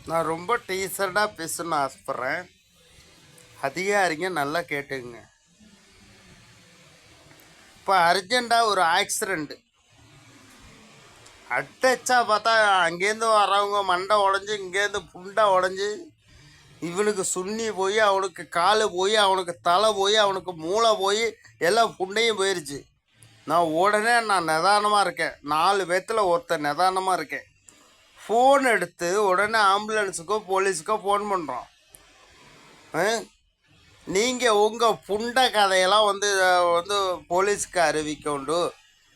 நான் ரொம்ப டீசர்டாக பேசணும்னு ஆசைப்பட்றேன். அதிகாரிங்க நல்லா கேட்டுக்குங்க. இப்போ அர்ஜெண்ட்டாக ஒரு ஆக்சிடெண்ட்டு அட்டச்சா பார்த்தா அங்கேருந்து வரவங்க மண்டை உடஞ்சி இங்கேருந்து புண்டை உடஞ்சி இவனுக்கு சுண்ணி போய் அவனுக்கு கால் போய் அவனுக்கு தலை போய் அவனுக்கு மூளை போய் எல்லாம் புண்டையும் போயிடுச்சு. நான் நிதானமாக இருக்கேன். 4 பேர்த்தில் ஒருத்தர் நிதானமாக இருக்கேன். ஃபோன் எடுத்து உடனே ஆம்புலன்ஸுக்கோ போலீஸுக்கோ ஃபோன் பண்ணுறோம். நீங்கள் உங்கள் புண்டை கதையெல்லாம் வந்து வந்து போலீஸுக்கு அறிவிக்க உண்டு.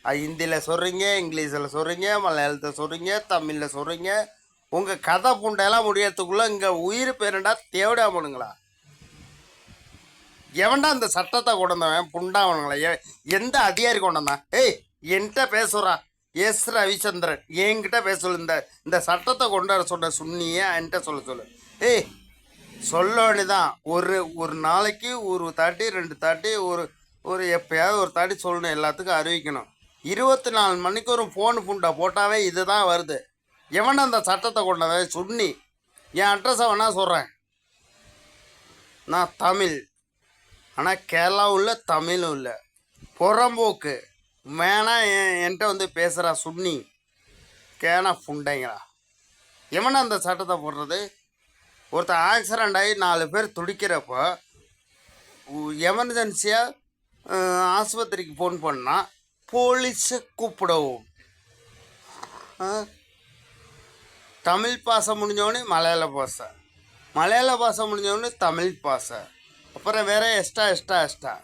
ஹிந்தியில் சொல்கிறீங்க, இங்கிலீஷில் சொல்கிறீங்க, மலையாளத்தில் சொல்கிறீங்க, தமிழில் சொல்கிறீங்க. உங்கள் கதை புண்டையெல்லாம் முடியறதுக்குள்ளே இங்கே உயிர் பேருண்டா தேவைடாமனுங்களா? எவன்டா இந்த சட்டத்தை கொண்டு வந்தவன் புண்டாவனுங்களா? எந்த அதிகாரி கொண்டு வந்தான்? ஏய், என்கிட்ட பேசுகிறா எஸ் ரவிச்சந்திரன் என்கிட்ட பேச சொல்லு. இந்த சட்டத்தை கொண்டு வர சொன்ன சுண்ணியே என்கிட்ட சொல்லு. ஏய், சொல்ல வேண்டியதான். ஒரு நாளைக்கு ஒரு தாட்டி 2 தாட்டி ஒரு எப்பயாவது ஒரு தாட்டி சொல்லணும், எல்லாத்துக்கும் அறிவிக்கணும். 24 மணிக்கு ஒரு ஃபோன் புண்டை போட்டாவே இதுதான் வருது. எவன் அந்த சட்டத்தை கொண்டதை சுண்ணி? என் அட்ரஸை வேணா சொல்கிறேன். நான் தமிழ், ஆனால் கேரளாவும் இல்லை தமிழும் இல்லை. புறம்போக்கு வேணா என்கிட்ட வந்து பேசுகிறா சுண்ணி கேனா புண்டைங்களா? எவனா அந்த சட்டத்தை போடுறது? ஒருத்தர் ஆக்சிடெண்ட் ஆகி 4 பேர் துடிக்கிறப்போ எமர்ஜென்சியாக ஆஸ்பத்திரிக்கு ஃபோன் பண்ணால் போலீஸை கூப்பிடவும். தமிழ் பாசை முடிஞ்சவொடனே மலையாள பாசை, மலையாள பாசை முடிஞ்சவொடனே தமிழ் பாசை, அப்புறம் வேற எக்ஸ்ட்ரா.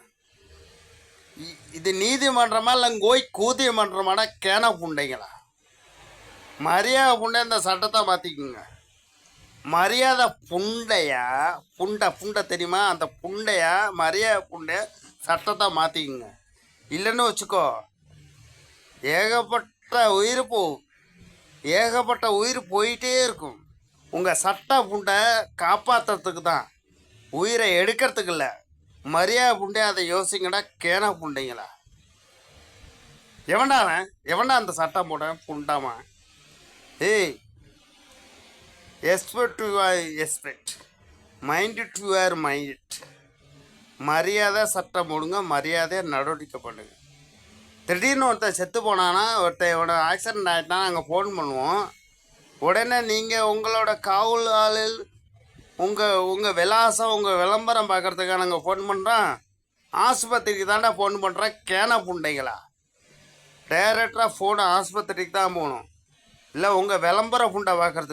இது நீதிமன்றமா இல்லை கோய் கூதிமன்றமாடா கேன புண்டைங்களா? மரியாதை புண்டை இந்த சட்டத்தை மாற்றிக்குங்க. மரியாதை புண்டையா புண்டை தெரியுமா? அந்த புண்டையா மரியாதை புண்டைய சட்டத்தை மாற்றிக்குங்க. இல்லைன்னு வச்சுக்கோ, ஏகப்பட்ட உயிர் போயிட்டே இருக்கும். உங்கள் சட்ட புண்டை காப்பாற்றுறதுக்கு தான், உயிரை எடுக்கிறதுக்கு இல்லை. மரியாதை புண்டை அதை யோசிங்கடா கேன புண்டைங்களா? எவன்டா அந்த சட்டம் போட புண்டாமா? ஏய், expect to expect, mind to your mind. மரியாதை சட்டம் போடுங்க, மரியாதையை நடவடிக்கை பண்ணுங்க. திடீர்னு ஒருத்தர் செத்து போனான்னா, ஒருத்தன் ஆக்சிடெண்ட் ஆகிட்டானா நாங்கள் ஃபோன் பண்ணுவோம். உடனே நீங்கள் உங்களோட காவல் ஆளில் உங்கள் விலாசம் உங்கள் விளம்பரம் பார்க்குறதுக்காக நாங்கள் ஃபோன் பண்ணுறோம். ஆஸ்பத்திரிக்கு தாண்டா ஃபோன் பண்ணுறேன் கேன புண்டைங்களா? டைரக்டாக ஃபோனு ஆஸ்பத்திரிக்கு தான் போகணும், இல்லை உங்கள் விளம்பர புண்டை பார்க்குறதுக்கு.